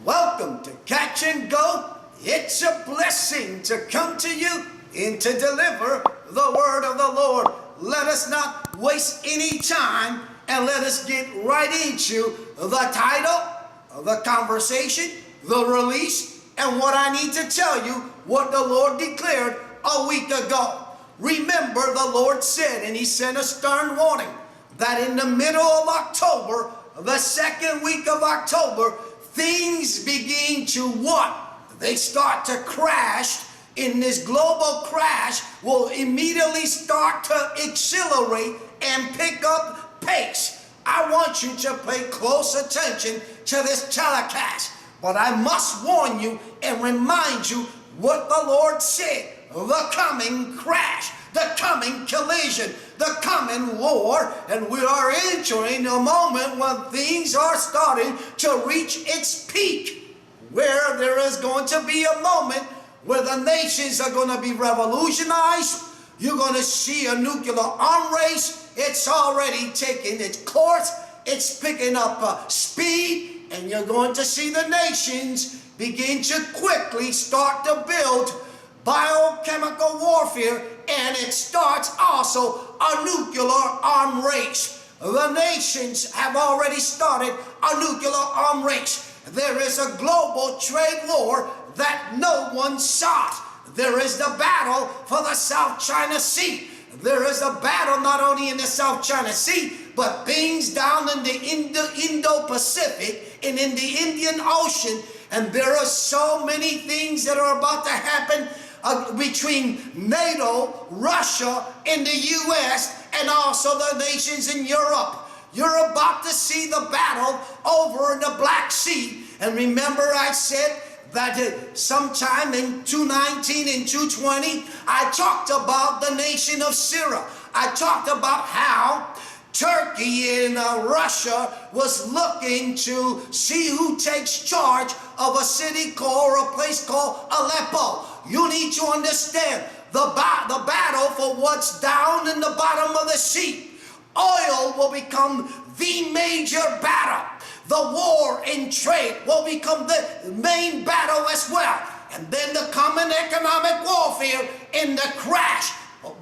Welcome to Catch and Go. It's a blessing to come to you and to deliver the word of the Lord. Let us not waste any time and let us get right into the title, the conversation, the release, and what I need to tell you what the Lord declared a week ago. Remember, the Lord said, and He sent a stern warning, that in the middle of October, the second week of October, things begin to what? They start to crash. In this global crash will immediately start to accelerate and pick up pace. I want you to pay close attention to this telecast, but I must warn you and remind you what the Lord said. The coming crash, the coming collision, the coming war, and we are entering a moment when things are starting to reach its peak, where there is going to be a moment where the nations are going to be revolutionized. You're going to see a nuclear arm race. It's already taking its course. It's picking up speed, and you're going to see the nations begin to quickly start to build biochemical warfare, and it starts also a nuclear arm race. The nations have already started a nuclear arm race. There is a global trade war that no one saw. There is the battle for the South China Sea. There is a battle not only in the South China Sea, but things down in the Indo-Pacific and in the Indian Ocean. And there are so many things that are about to happen between NATO, Russia, and the U.S., and also the nations in Europe. You're about to see the battle over in the Black Sea. And remember, I said that sometime in 219 and 220, I talked about the nation of Syria. I talked about how Turkey and Russia was looking to see who takes charge of a city called, or a place called Aleppo. You need to understand the battle for what's down in the bottom of the sea. Oil will become the major battle. The war in trade will become the main battle as well. And then the common economic warfare in the crash,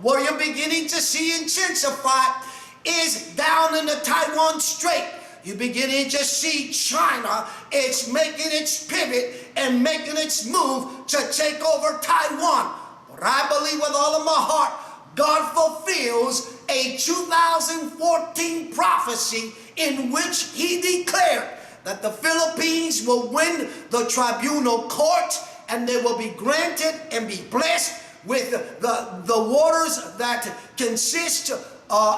where you're beginning to see intensify, is down in the Taiwan Strait. You're beginning to see China. It's making its pivot and making its move to take over Taiwan. But I believe with all of my heart, God fulfills a 2014 prophecy in which He declared that the Philippines will win the tribunal court, and they will be granted and be blessed with the waters that consist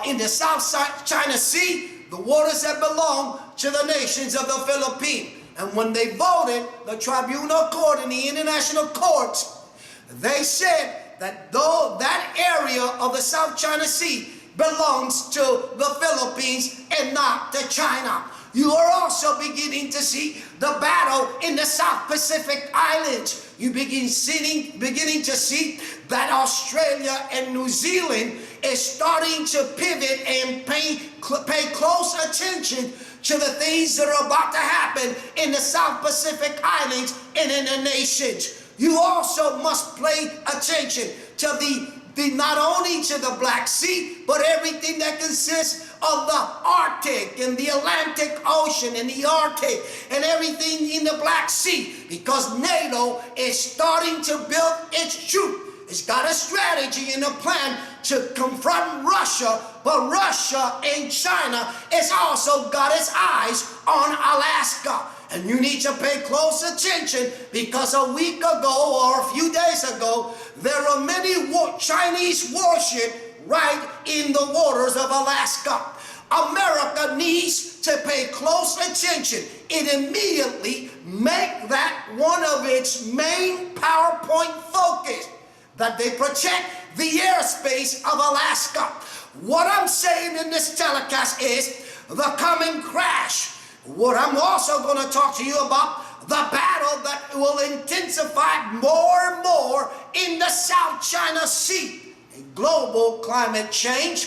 in the South China Sea, the waters that belong to the nations of the Philippines. And when they voted, the tribunal court and the international courts, they said that though that area of the South China Sea belongs to the Philippines and not to China. You are also beginning to see the battle in the South Pacific Islands. You beginning to see that Australia and New Zealand is starting to pivot and pay close attention to the things that are about to happen in the South Pacific Islands and in the nations. You also must pay attention to the not only to the Black Sea, but everything that consists of the Arctic and the Atlantic Ocean and the Arctic and everything in the Black Sea, because NATO is starting to build its troops. It's got a strategy and a plan to confront Russia, but Russia and China has also got its eyes on Alaska. And you need to pay close attention, because a week ago or a few days ago, there are many Chinese warships right in the waters of Alaska. America needs to pay close attention and immediately make that one of its main PowerPoint focus, that they protect the airspace of Alaska. What I'm saying in this telecast is the coming crash. What I'm also going to talk to you about, the battle that will intensify more and more in the South China Sea. A global climate change,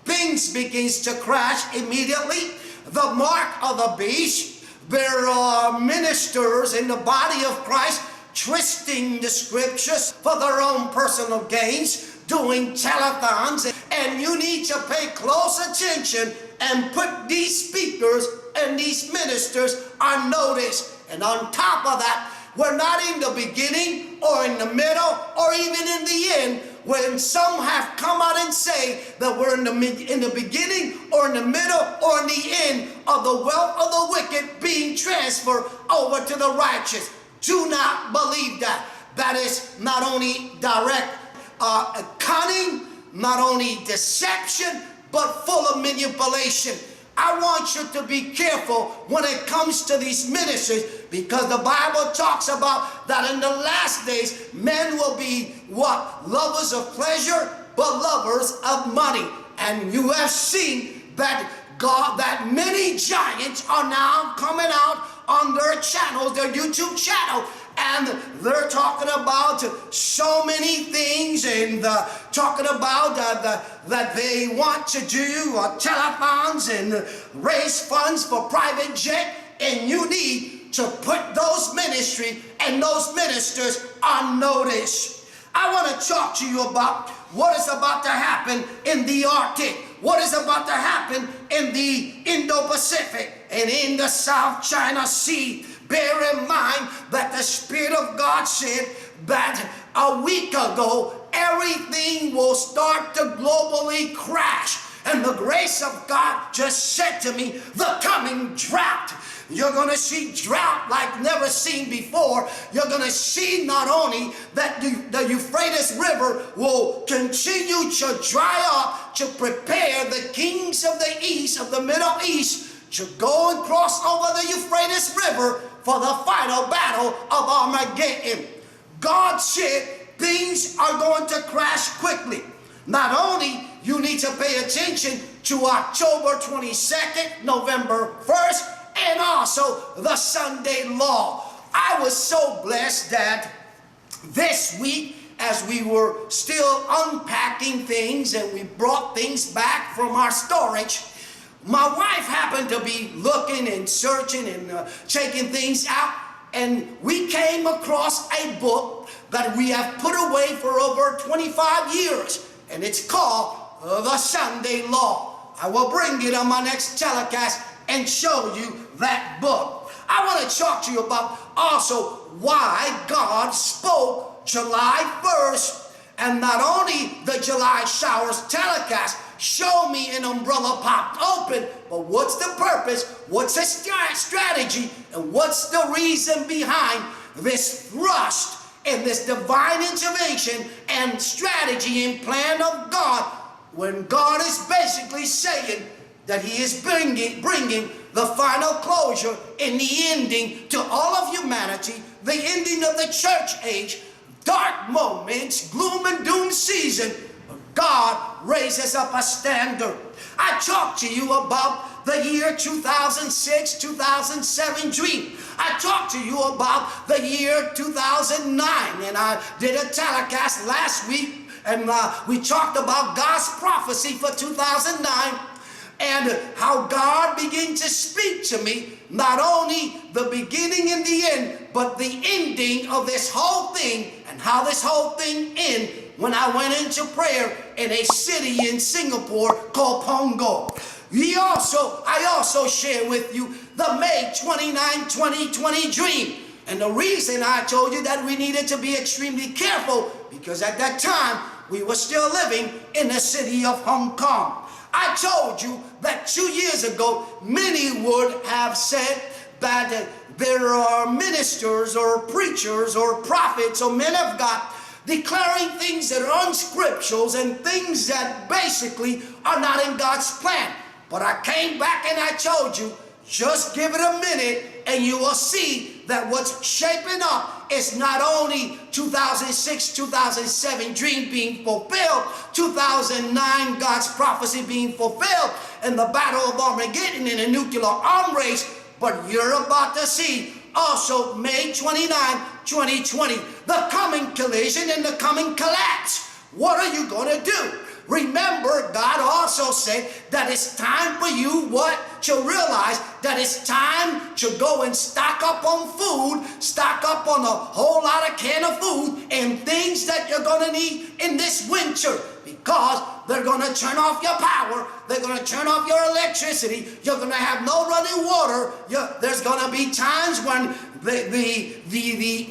things begins to crash immediately. The mark of the beast, there are ministers members in the body of Christ twisting the scriptures for their own personal gains, doing telethons, and you need to pay close attention and put these speakers and these ministers on notice. And on top of that, we're not in the beginning or in the middle or even in the end, when some have come out and say that we're in the beginning or in the middle or in the end of the wealth of the wicked being transferred over to the righteous. Do not believe that. That is not only direct cunning, not only deception, but full of manipulation. I want you to be careful when it comes to these ministries, because the Bible talks about that in the last days, men will be what? Lovers of pleasure, but lovers of money. And you have seen that that many giants are now coming out on their channels, their YouTube channel, and they're talking about so many things, and talking about that they want to do telethons and raise funds for private jet, and you need to put those ministry and those ministers on notice. I want to talk to you about what is about to happen in the Arctic, what is about to happen in the Indo-Pacific and in the South China Sea. Bear in mind that the Spirit of God said that a week ago, everything will start to globally crash. And the grace of God just said to me, the coming drought. You're going to see drought like never seen before. You're going to see not only that the Euphrates River will continue to dry up to prepare the kings of the east, of the Middle East, to go and cross over the Euphrates River for the final battle of Armageddon. God said things are going to crash quickly. Not only you need to pay attention to October 22nd, November 1st, and also the Sunday law. I was so blessed that this week, as we were still unpacking things and we brought things back from our storage, my wife happened to be looking and searching and checking things out, and we came across a book that we have put away for over 25 years, and it's called The Sunday Law. I will bring it on my next telecast and show you that book. I want to talk to you about also why God spoke July 1st, and not only the July showers telecast, show me an umbrella popped open, but what's the purpose, what's the strategy, and what's the reason behind this thrust and this divine intervention and strategy and plan of God, when God is basically saying that He is bringing the final closure and the ending to all of humanity, the ending of the church age, dark moments, gloom and doom season. God raises up a standard. I talked to you about the year 2006, 2007 dream. I talked to you about the year 2009, and I did a telecast last week, and we talked about God's prophecy for 2009, and how God began to speak to me, not only the beginning and the end, but the ending of this whole thing, and how this whole thing ended when I went into prayer in a city in Singapore called Pongo. I also share with you the May 29, 2020 dream. And the reason I told you that we needed to be extremely careful, because at that time we were still living in the city of Hong Kong. I told you that 2 years ago, many would have said that there are ministers or preachers or prophets or men of God declaring things that are unscriptural and things that basically are not in God's plan. But I came back and I told you, just give it a minute and you will see that what's shaping up is not only 2006, 2007 dream being fulfilled, 2009 God's prophecy being fulfilled, and the battle of Armageddon in a nuclear arm race, but you're about to see also May 29, 2020, the coming collision and the coming collapse. What are you going to do? Remember, God also said that it's time for you, what? to realize that it's time to go and stock up on food, stock up on a whole lot of can of food and things that you're going to need in this winter, because they're going to turn off your power. They're going to turn off your electricity. You're going to have no running water. There's going to be times when the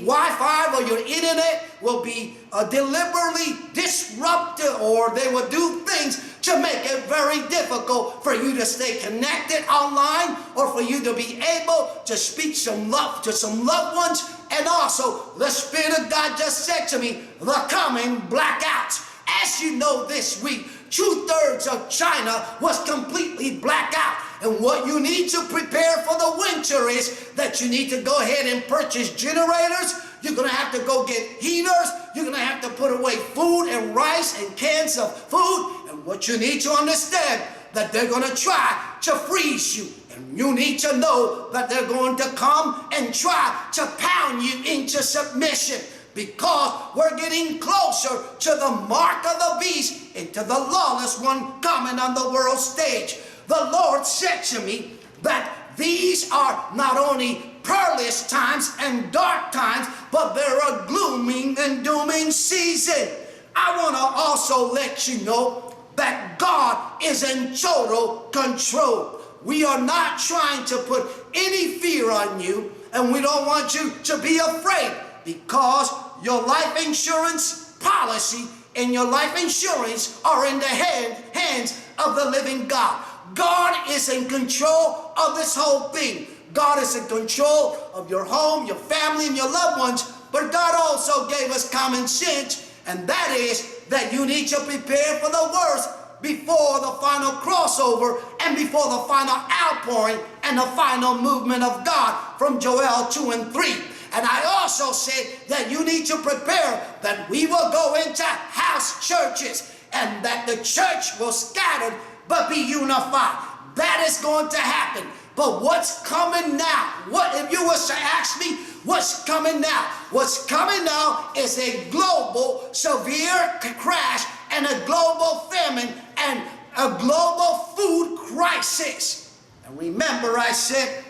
Wi-Fi or your internet will be deliberately disrupted, or they will do things to make it very difficult for you to stay connected online, or for you to be able to speak some love to some loved ones. And also, the Spirit of God just said to me, the coming blackouts. As you know, this week, 2/3 of China was completely blacked out. And what you need to prepare for the winter is that you need to go ahead and purchase generators. You're going to have to go get heaters. You're going to have to put away food and rice and cans of food. And what you need to understand, that they're going to try to freeze you. And you need to know that they're going to come and try to pound you into submission, because we're getting closer to the mark of the beast, into the lawless one coming on the world stage. The Lord said to me that these are not only perilous times and dark times, but they're a glooming and dooming season. I want to also let you know that God is in total control. We are not trying to put any fear on you, and we don't want you to be afraid, because your life insurance policy and your life insurance are in the hands of the living God. God is in control of this whole thing. God is in control of your home, your family, and your loved ones. But God also gave us common sense, and that is that you need to prepare for the worst before the final crossover and before the final outpouring and the final movement of God from Joel 2 and 3. And I also said that you need to prepare that we will go into house churches, and that the church will scatter but be unified. That is going to happen. But what's coming now? What if you was to ask me, what's coming now? What's coming now is a global severe crash and a global famine and a global food crisis. And remember, I said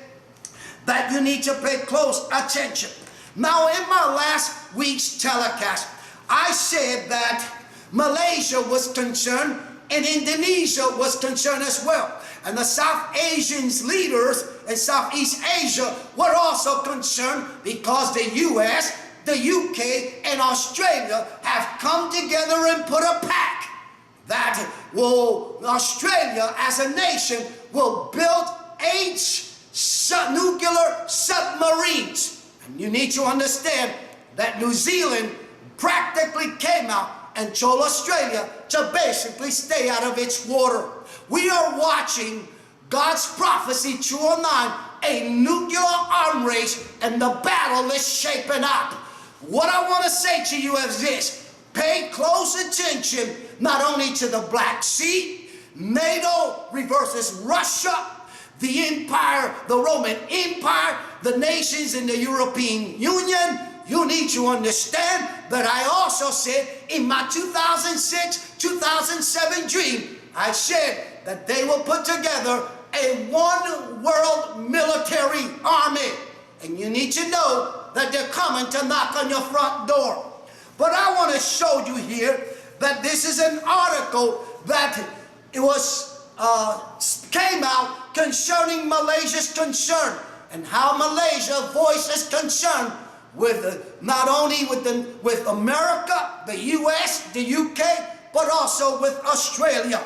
that you need to pay close attention. Now, in my last week's telecast, I said that Malaysia was concerned and Indonesia was concerned as well. And the South Asian leaders in Southeast Asia were also concerned, because the US, the UK, and Australia have come together and put a pact that Australia as a nation will build 8 nuclear submarines. And you need to understand that New Zealand practically came out and told Australia to basically stay out of its water. We are watching God's prophecy 209, a nuclear arm race, and the battle is shaping up. What I want to say to you is this: pay close attention not only to the Black Sea, NATO versus Russia, the empire, the Roman Empire, the nations in the European Union. You need to understand that I also said in my 2006-2007 dream, I said that they will put together a one world military army. And you need to know that they're coming to knock on your front door. But I want to show you here that this is an article that it was came out concerning Malaysia's concern, and how Malaysia voices concern with not only with America, the US, the UK, but also with Australia.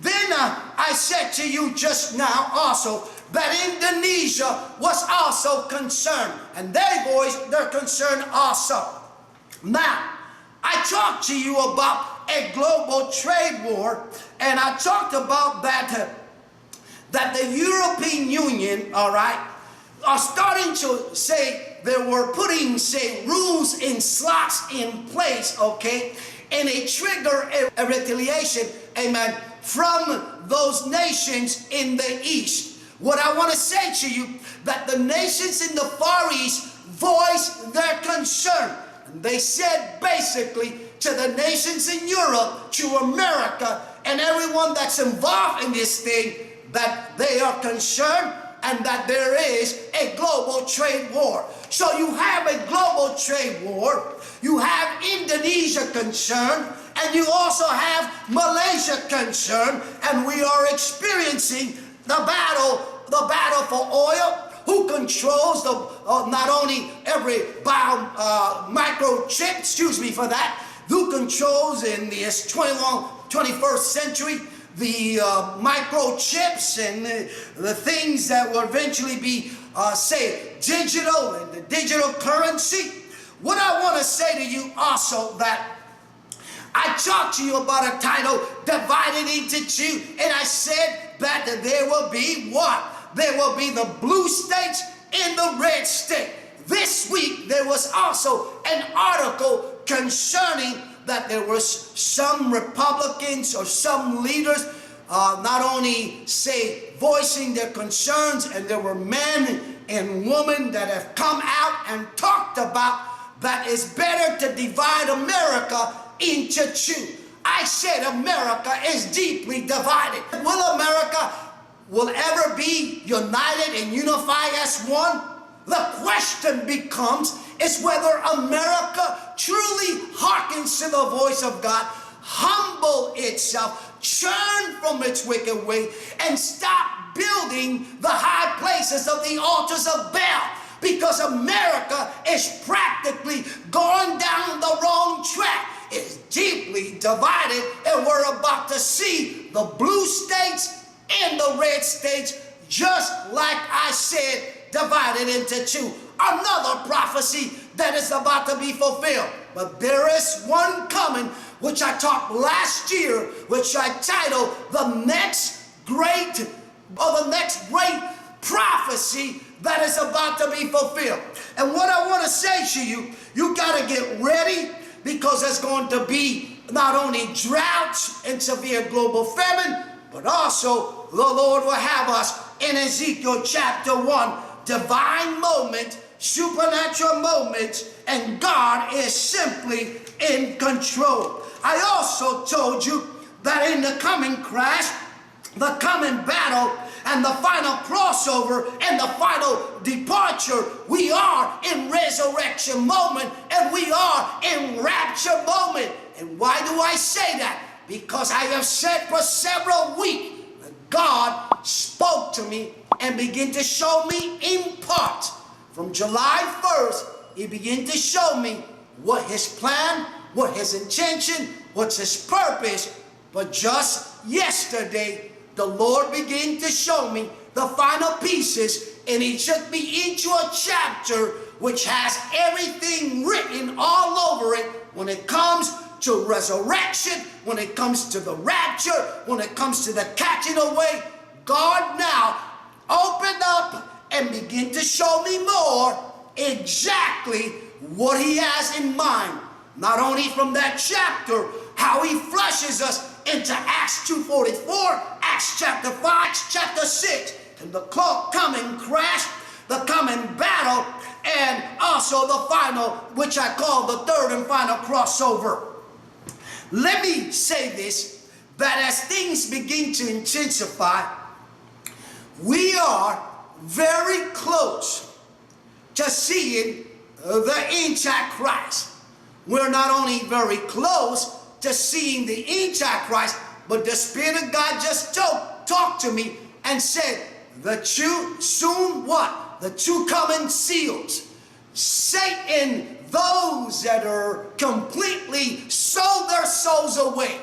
Then I said to you just now also that Indonesia was also concerned, and they voiced their concern also. Now, I talked to you about a global trade war, and I talked about that the European Union, all right, are starting to say they were putting, rules and slots in place, okay, and they trigger a retaliation, amen, from those nations in the East. What I want to say to you, that the nations in the Far East voiced their concern. And they said basically to the nations in Europe, to America, and everyone that's involved in this thing, that they are concerned and that there is a global trade war. So you have a global trade war, you have Indonesia concerned, and you also have Malaysia concerned, and we are experiencing the battle for oil. Who controls the not only every microchip, who controls in this 21st century the microchips and the things that will eventually be, digital and the digital currency. What I want to say to you also that I talked to you about a title, Divided into Two, and I said that there will be what? There will be the blue states and the red state. This week there was also an article concerning that there was some Republicans or some leaders not only voicing their concerns, and there were men and women that have come out and talked about that it's better to divide America into two. I said America is deeply divided. Will America ever be united and unified as one? The question becomes is whether America truly hearkens to the voice of God, humble itself, turn from its wicked way, and stop building the high places of the altars of Baal. Because America is practically going down the wrong track. It's deeply divided, and we're about to see the blue states and the red states, just like I said, divided into two. Another prophecy that is about to be fulfilled. But there is one coming, which I taught last year, which I titled the next great prophecy that is about to be fulfilled. And what I want to say to you, you got to get ready, because there's going to be not only droughts and severe global famine, but also the Lord will have us in Ezekiel chapter 1, divine moment, supernatural moments, and God is simply in control. I also told you that in the coming crash, the coming battle, and the final crossover and the final departure, we are in resurrection moment, and we are in rapture moment. And why do I say that? Because I have said for several weeks that God spoke to me and began to show me in part. From July 1st, He began to show me what His plan, what His intention, what's His purpose. But just yesterday, the Lord began to show me the final pieces, and He took me into a chapter which has everything written all over it when it comes to resurrection, when it comes to the rapture, when it comes to the catching away. God now opened up and begin to show me more exactly what He has in mind. Not only from that chapter, how He flushes us into Acts 2:44, Acts chapter 5, Acts chapter 6, and the coming crash, the coming battle, and also the final, which I call the third and final crossover. Let me say this, that as things begin to intensify, we are very close to seeing the Antichrist. We're not only very close to seeing the Antichrist, but the Spirit of God just talked to me and said, the two coming seals. Satan, those that are completely sold their souls away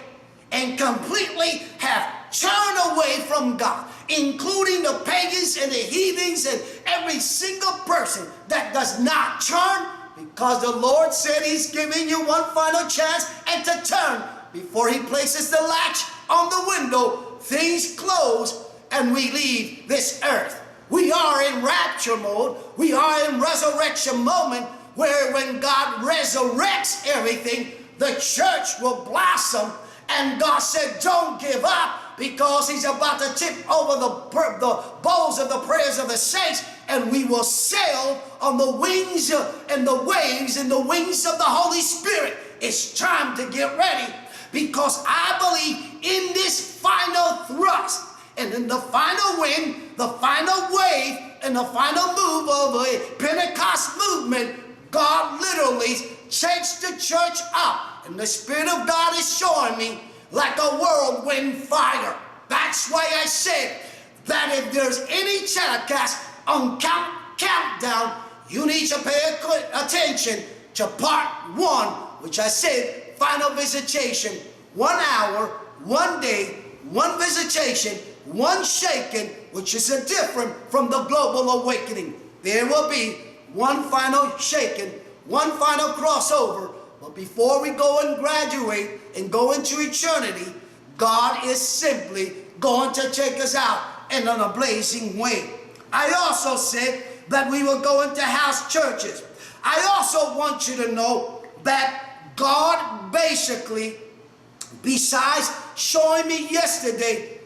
and completely have turned away from God, including the pagans and the heathens and every single person that does not turn, because the Lord said He's giving you one final chance and to turn before He places the latch on the window. Things close and we leave this earth. We are in rapture mode. We are in resurrection moment, where when God resurrects everything, the church will blossom. And God said, don't give up, because He's about to tip over the bowls of the prayers of the saints, and we will sail on the wings and the waves and the wings of the Holy Spirit. It's time to get ready, because I believe in this final thrust, And in the final wind, the final wave, and the final move of a Pentecost movement, God literally shakes the church up. And the Spirit of God is showing me like a whirlwind fire. That's why I said that if there's any telecast on countdown, you need to pay attention to part 1, which I said, final visitation, 1 hour, 1 day, 1 visitation, 1 shaking, which is different from the global awakening. There will be 1 final shaking, 1 final crossover. But before we go and graduate and go into eternity, God is simply going to take us out in an blazing way. I also said that we will go into house churches. I also want you to know that God basically, besides showing me yesterday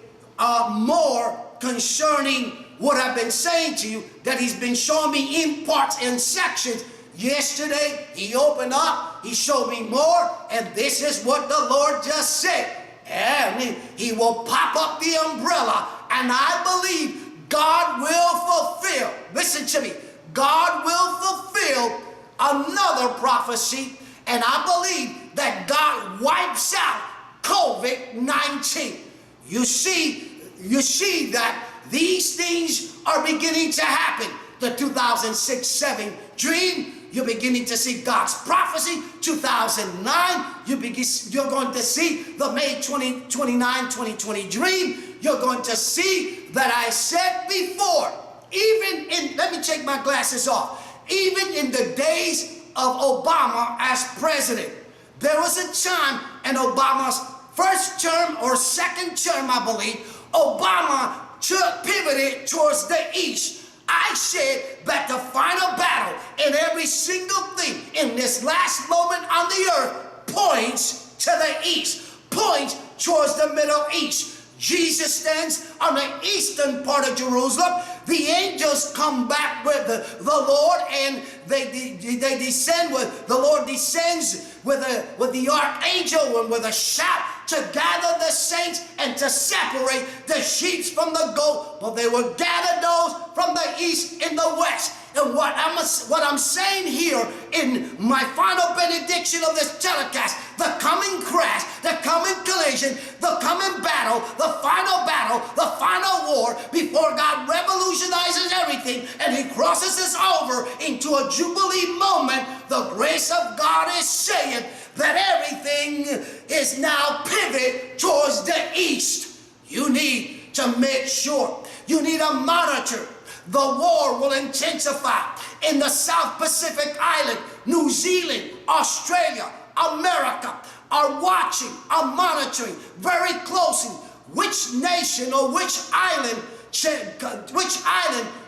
more concerning what I've been saying to you, that he's been showing me in parts and sections. Yesterday, he opened up, he showed me more, and this is what the Lord just said. And he will pop up the umbrella, and I believe God will fulfill, listen to me, God will fulfill another prophecy, and I believe that God wipes out COVID-19. You see that these things are beginning to happen. The 2006-7 dream, you're beginning to see God's prophecy. 2009, you're going to see the May 29, 2020 dream. You're going to see that I said before, even in, let me take my glasses off, even in the days of Obama as president, there was a time in Obama's first term or second term, I believe, Obama pivoted towards the east. I said that the final battle in every single thing in this last moment on the earth points to the east, points towards the Middle East. Jesus stands on the eastern part of Jerusalem. The angels come back with the Lord, and they descend with, the Lord descends with the archangel and with a shout to gather the saints and to separate the sheep from the goat. But they will gather those from the east and the west. And what I'm saying here in my final benediction of this telecast, the coming crash, the coming collision, the coming battle, the final war, before God revolutionizes everything and he crosses us over into a jubilee moment, the grace of God is saying that everything is now pivot towards the east. You need to make sure, you need to monitor. The war will intensify in the South Pacific Island. New Zealand, Australia, America are watching, are monitoring very closely which nation or which island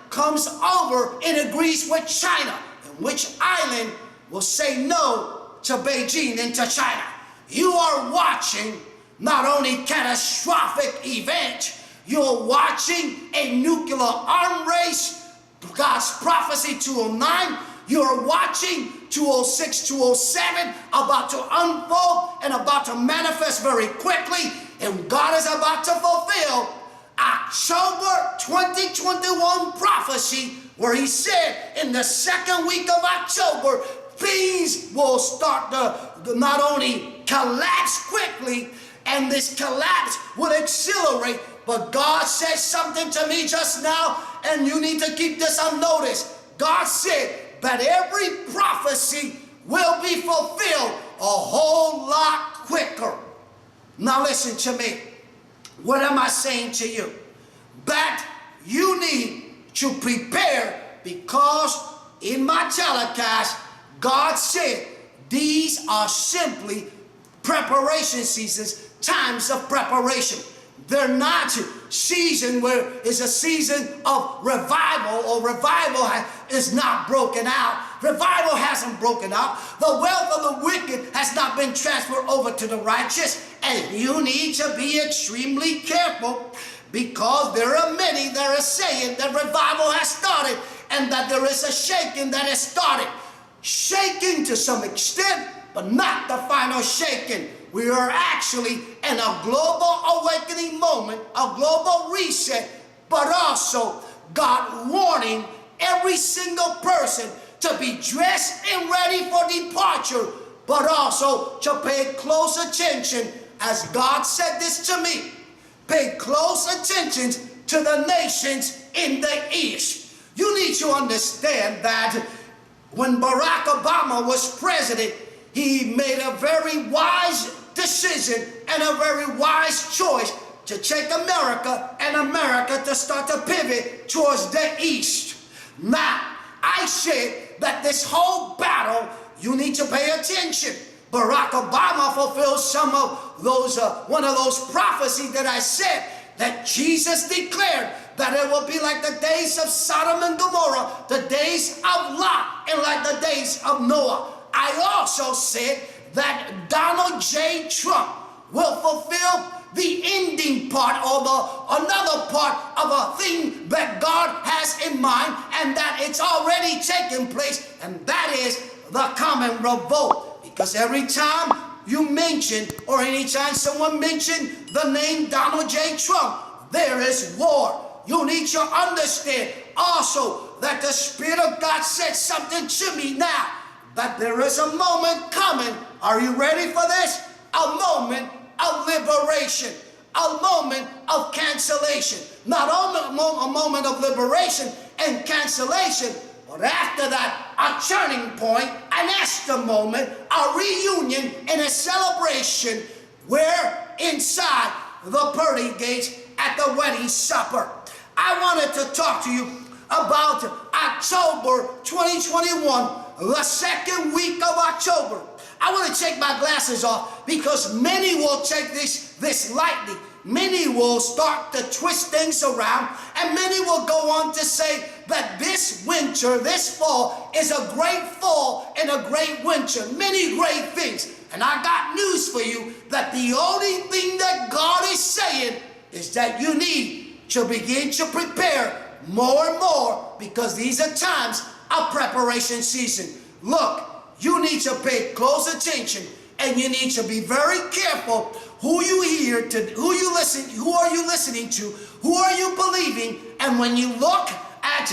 comes over and agrees with China, and which island will say no to Beijing and to China. You are watching not only catastrophic event, you're watching a nuclear arm race, God's prophecy 209. You're watching 206, 207 about to unfold and about to manifest very quickly. And God is about to fulfill October 2021 prophecy, where he said in the second week of October, things will start to not only collapse quickly, and this collapse will accelerate. But God said something to me just now, and you need to keep this unnoticed. God said that every prophecy will be fulfilled a whole lot quicker. Now listen to me. What am I saying to you? That you need to prepare, because in my telecast, God said these are simply preparation seasons, times of preparation. They're not season where it's a season of revival, or revival is not broken out. Revival hasn't broken out. The wealth of the wicked has not been transferred over to the righteous. And you need to be extremely careful, because there are many that are saying that revival has started and that there is a shaking that has started. Shaking to some extent, but not the final shaking. we are actually in a global awakening moment, a global reset, but also God warning every single person to be dressed and ready for departure, but also to pay close attention, as God said this to me. Pay close attention to the nations in the east. You need to understand that when Barack Obama was president, he made a very wise decision and a very wise choice to take America and America to start to pivot towards the east. Now, I said that this whole battle, you need to pay attention. Barack Obama fulfills some of those, one of those prophecies that I said, that Jesus declared that it will be like the days of Sodom and Gomorrah, the days of Lot, and like the days of Noah. I also said that Donald J. Trump will fulfill the ending part, or another part of a thing that God has in mind, and that it's already taken place, and that is the common revolt. Because every time you mention, or anytime someone mention the name Donald J. Trump, there is war. You need to understand also that the Spirit of God said something to me now, that there is a moment coming. Are you ready for this? A moment of liberation, a moment of cancellation. Not only a moment of liberation and cancellation, but after that, a turning point, an Esther moment, a reunion, and a celebration where inside the pearly gates at the wedding supper. I wanted to talk to you about October 2021, the second week of October. I want to take my glasses off because many will take this lightly. Many will start to twist things around, and many will go on to say that this winter, this fall, is a great fall and a great winter. Many great things. And I got news for you, that the only thing that God is saying is that you need to begin to prepare more and more, because these are times of preparation season. Look, you need to pay close attention, and you need to be very careful who you hear to, who are you listening to, who are you believing. And when you look at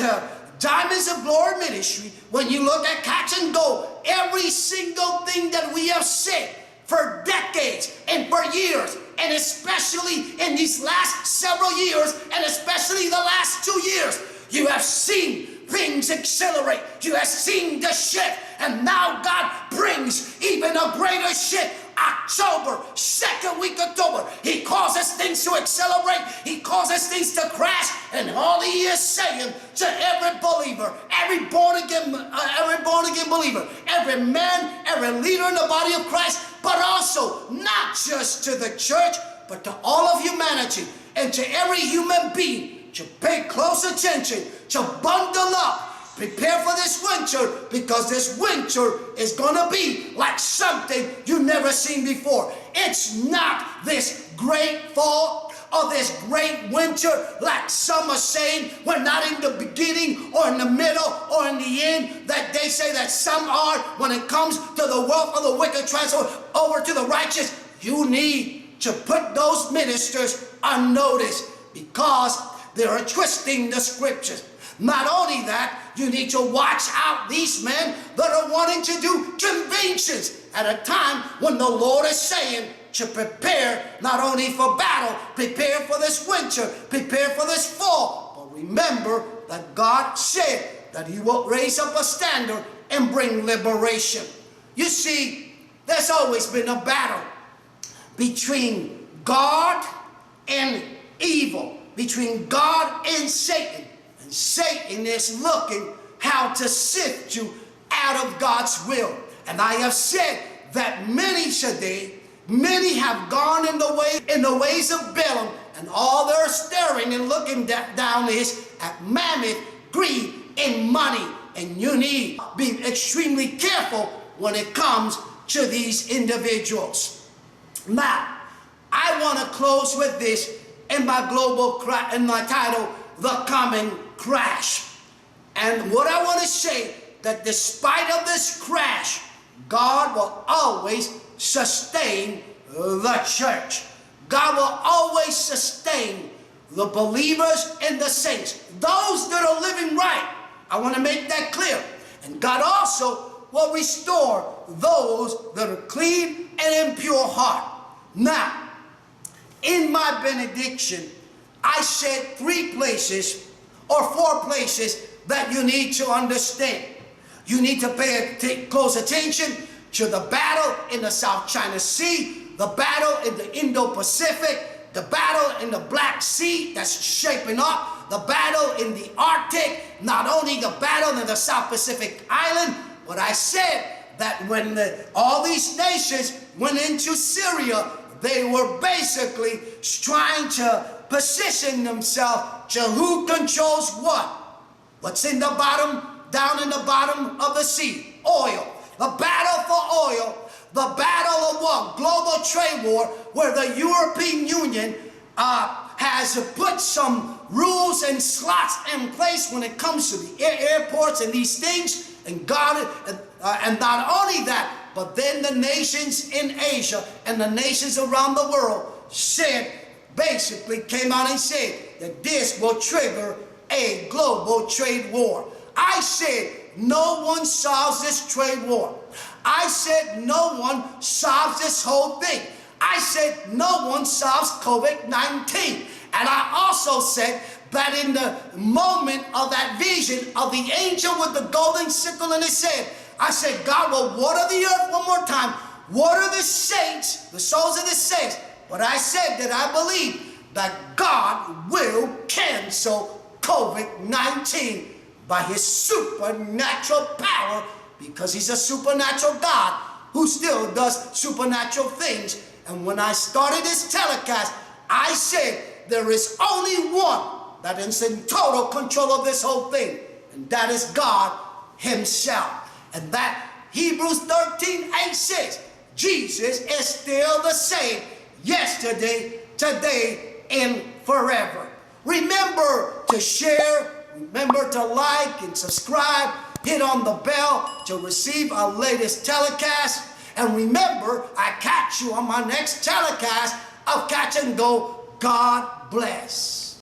Diamonds of Glory Ministry, when you look at Catch and Go, every single thing that we have said for decades and for years, and especially in these last several years, and especially the last 2 years, you have seen things accelerate. You have seen the shift, and now God brings even a greater shift. October, second week October, He causes things to accelerate. He causes things to crash, and all He is saying to every believer, every born again believer, every man, every leader in the body of Christ, but also not just to the church, but to all of humanity and to every human being, to pay close attention, to bundle up, prepare for this winter, because this winter is going to be like something you've never seen before. It's not this great fall or this great winter like some are saying. We're not in the beginning or in the middle or in the end, that they say that some are. When it comes to the wealth of the wicked transfer over to the righteous, you need to put those ministers on notice, because they are twisting the scriptures. Not only that, you need to watch out these men that are wanting to do conventions at a time when the Lord is saying to prepare not only for battle, prepare for this winter, prepare for this fall. But remember that God said that He will raise up a standard and bring liberation. You see, there's always been a battle between God and evil, between God and Satan. And Satan is looking how to sift you out of God's will. And I have said that many today, many have gone in the ways of Balaam, and all they're staring and looking down is at mammoth, greed, and money. And you need to be extremely careful when it comes to these individuals. Now, I want to close with this in my title, The Coming Crash. And what I want to say, that despite of this crash, God will always sustain the church. God will always sustain the believers and the saints, those that are living right. I want to make that clear. And God also will restore those that are clean and in pure heart. Now, in my benediction, I said 3 places or 4 places that you need to understand. You need to pay close attention to the battle in the South China Sea, the battle in the Indo-Pacific, the battle in the Black Sea that's shaping up, the battle in the Arctic, not only the battle in the South Pacific Island, but I said that when all these nations went into Syria, they were basically trying to position themselves to who controls what. What's in the bottom, down in the bottom of the sea? Oil. The battle for oil. The battle of what? Global trade war, where the European Union has put some rules and slots in place when it comes to the airports and these things. And God, and not only that, but then the nations in Asia and the nations around the world said, basically came out and said that this will trigger a global trade war. I said no one solves this trade war. I said no one solves this whole thing. I said no one solves COVID-19. And I also said that in the moment of that vision of the angel with the golden sickle in his hand, I said God will water the earth one more time, water the saints, the souls of the saints. But I said that I believe that God will cancel COVID-19 by his supernatural power, because he's a supernatural God who still does supernatural things. And when I started this telecast, I said there is only one that is in total control of this whole thing, and that is God himself. And that Hebrews 13:8 says Jesus is still the same yesterday, today, and forever. Remember to share, remember to like and subscribe, hit on the bell to receive our latest telecast. And remember, I catch you on my next telecast of Catch and Go. God bless.